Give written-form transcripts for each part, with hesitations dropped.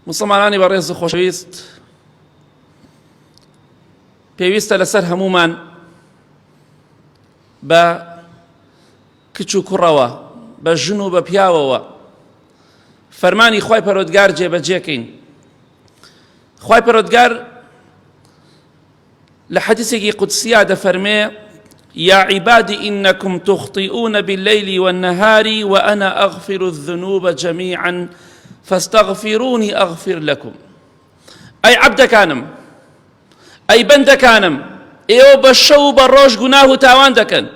مسلمانانی بەڕێز و خۆشەویست، پێویستە لەسەر هەمومان بە کچ و کوڕەوە، بە ژن و بە پیاوەوە فەرمانی خوای پەروەردگار جێبەجێکەین. خوای پەروەردگار لە حەدیثێکی قودسیە دەفەرمێ: يا عبادي إنكم تخطئون بالليل والنهار وأنا أغفر الذنوب جميعا فاستغفروني أغفر لكم. أي عبد كانم، أي بند كانم، إيو بشو بروش گناه تاوان دكن،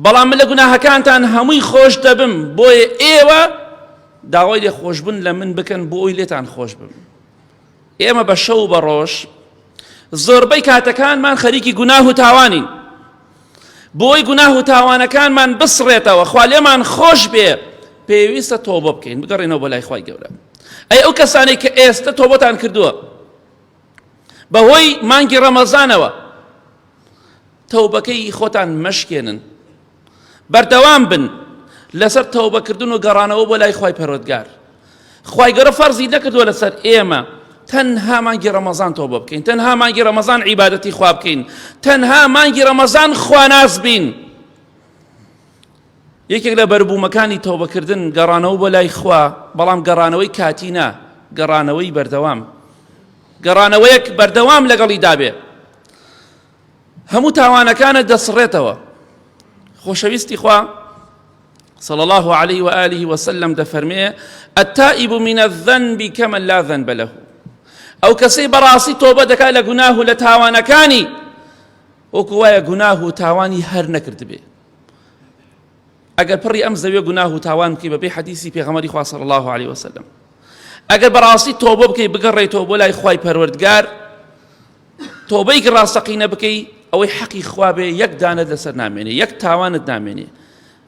بەڵام من لە گوناهەکانتان هەمووی خۆش دەبم، بۆیە ئێوە داوای لێ خۆشببوون لە من بکەن بۆ ئەوی لێتان خۆش بم. ئێمە بە شەو بە ڕۆژ زۆربەی کاتەکانمان خەریکی گوناه و تاوانین، بۆی گوناه و تاوانەکانمان بسڕێتەوە، خوا لێمان خۆش بێ، پێویستە تۆبە بکەین، بگەڕێنەوە بۆ لای خوای گەورە. ئەی ئەو کەسانەی کە ئێستا تۆبەتان کردووە بەهۆی مانگی ڕەمەزانەوە، تەوبەکەی خۆتان مەشکێنن، بەردەوام بن لەسەر تەوبەکردن و گەڕانەوە بۆ لای خوای پەروەردگار. خوای گەورە فەرزی نەکردووە لەسەر ئێمە تەنها مانگی ڕەمەزان تۆبە بکەین، تەنها مانگی ڕەمەزان عیبادەتی خوا بکەین، تەنها مانگی ڕەمەزان خواناز بین. یەکێک لە بەربوومەکانی تەوبەکردن گەڕانەوە بۆ لای خوا، بەڵام گەڕانەوەی کاتی نا، گەڕانەوەی بەردەوام، گەڕانەوەیەک بەردەوام لەگەڵی دابێ، هەموو تاوانەکانت دەسڕێتەوە. خۆشەویستی خوا صلى الله عليه وآله وسلم دەفەرمێ: التائب من الذنب كمن لا ذنب له. ئەو کەسەی بەڕاستی تۆبە دەکات لە گوناه و لە تاوانەکانی، وەکو وایە گوناه و تاوانی هەر نەکرد بێ. ئەگەر پڕی ئەم زەویە گوناه و تاوان بکەی بەبێ حەدیثی پێغەمبەری خوا صلى الله عليه وسلم، ئەگەر بەڕاستی تۆبە بکەی بگەڕێیتەوە بۆ لای خوای پەروەردگار، تۆبەی ڕاستەقینە بکەی، ئەوەی حەقی خوا بێ، یەک دانت لەسەر نامێنێ، یەک تاوانت نامێنێ،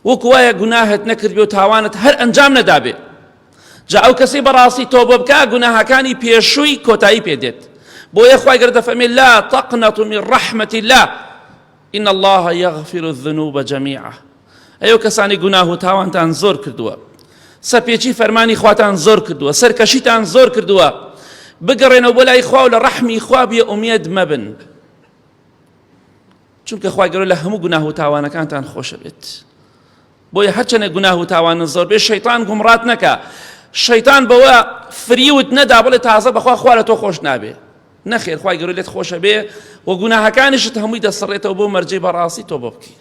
وەکو وایە گوناهت نەکردبێ و تاوانت هەر ئەنجام نەدابێ. جا ئەو کەسەی بەڕاستی تۆبە بکات گوناهەکانی پێشووی کۆتایی پێدێت. بۆیە خوای گەورە دەفەرمێ: لا تقنطوا من رحمة الله إن الله يغفر الذنوب جميعا. ئەو کەسانی گوناه و تاوانتان زۆر کردووە، سەرپێچی فەرمانی خواتان زۆر کردووە، سەرکەشیتان زۆر کردووە، بگەڕێنەوە بۆ لای خوا و لە ڕەحمی خوا بێ ئومێد مەبن، چونکە خوای گەورە لە هەموو گوناه و تاوانەکانتان خۆشە بێت. بۆیە هەرچەندە گوناه و تاوانت زۆر بێ، شەیطان گومڕات نەکە، شەیطان بەوە فریوت نەدا بڵێ تازە بەخوا خوا لە تۆ خۆش نابێ. نەخێر، خوای گەورە لێت خۆشە بێ و گوناهەکانیشت هەمووی دەسڕێتەوە بۆ مەرجەی بەڕاستی تۆبە بکەی.